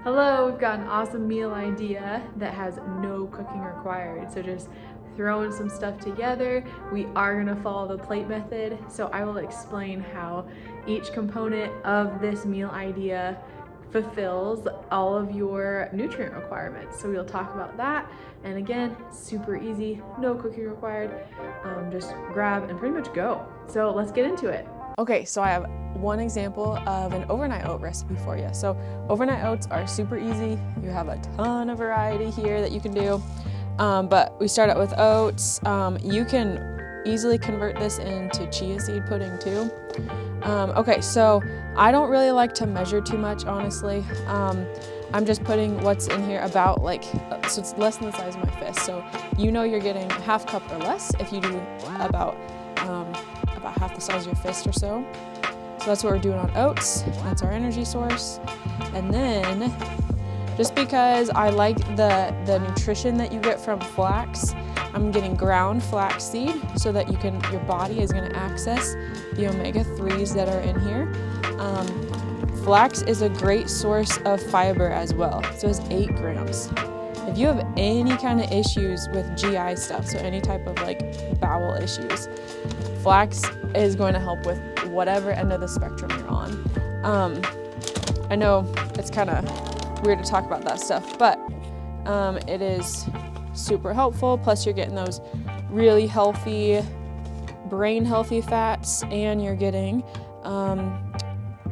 Hello, we've got an awesome meal idea that has no cooking required. So just throwing some stuff together. We are gonna follow the plate method. So I will explain how each component of this meal idea fulfills all of your nutrient requirements. So we'll talk about that. And again, super easy, no cooking required. Just grab and pretty much go. So let's get into it. Okay, so I have one example of an overnight oat recipe for you. So overnight oats are super easy. You have a ton of variety here that you can do. But we start out with oats. You can easily convert this into chia seed pudding too. Okay, so I don't really like to measure too much, honestly. I'm just putting what's in here about so it's less than the size of my fist. So you know you're getting a half cup or less if you do about half the size of your fist or so. So that's what we're doing on oats. That's our energy source. And then, just because I like the nutrition that you get from flax, I'm getting ground flax seed so that your body is going to access the omega-3s that are in here. Flax is a great source of fiber as well. So it's 8 grams. If you have any kind of issues with GI stuff, so any type of bowel issues, flax is going to help with whatever end of the spectrum you're on. I know it's kind of weird to talk about that stuff, but it is super helpful. Plus you're getting those really healthy, brain healthy fats, and you're getting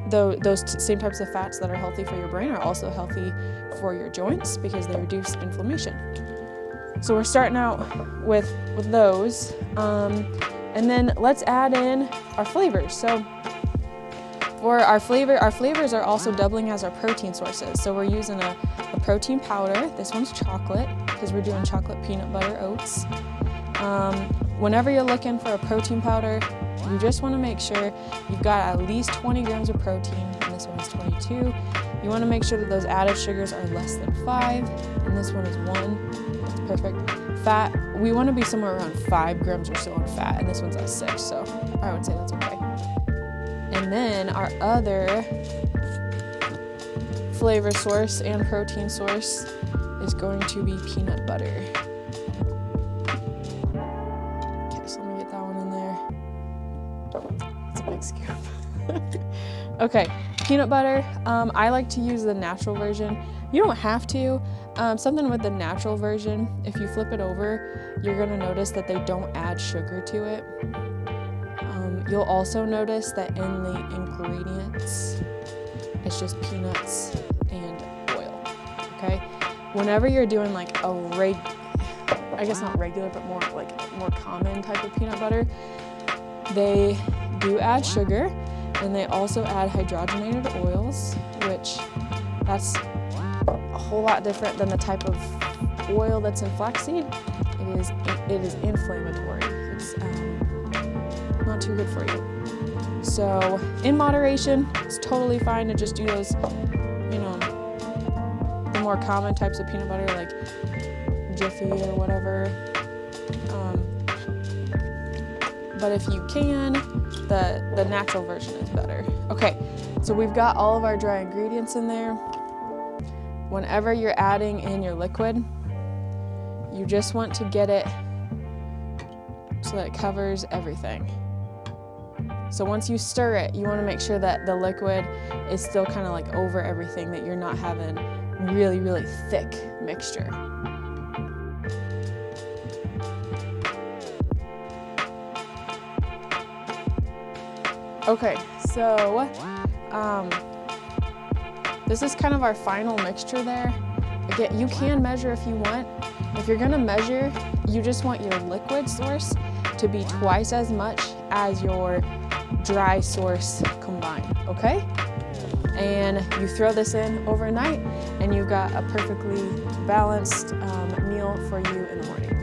those same types of fats that are healthy for your brain are also healthy for your joints because they reduce inflammation. So we're starting out with those. And then let's add in our flavors. So for our flavors are also doubling as our protein sources. So we're using a protein powder. This one's chocolate because we're doing chocolate peanut butter oats. Whenever you're looking for a protein powder, you just want to make sure you've got at least 20 grams of protein, and this one is 22. You want to make sure that those added sugars are less than 5, and this one is 1. That's perfect. Fat, we want to be somewhere around 5 grams or so in fat, and this one's at 6, so I would say that's okay. And then our other flavor source and protein source is going to be peanut butter. Okay, so let me get that one in there. It's a big scoop. Okay, peanut butter. I like to use the natural version. You don't have to. Something with the natural version, if you flip it over, you're gonna notice that they don't add sugar to it. You'll also notice that in the ingredients, it's just peanuts and oil, okay? Whenever you're doing I guess not regular, but more common type of peanut butter, they do add sugar, and they also add hydrogenated oils, which that's a whole lot different than the type of oil that's in flaxseed. It is inflammatory. It's not too good for you. So in moderation, it's totally fine to just do those, the more common types of peanut butter like Jiffy or whatever. But if you can, the natural version is better. Okay, so we've got all of our dry ingredients in there. Whenever you're adding in your liquid, you just want to get it so that it covers everything. So once you stir it, you want to make sure that the liquid is still kind of over everything, that you're not having really, really thick mixture. Okay, so this is kind of our final mixture there. Again, you can measure if you want. If you're gonna measure, you just want your liquid source to be twice as much as your dry source combined, okay? And you throw this in overnight, and you've got a perfectly balanced meal for you in the morning.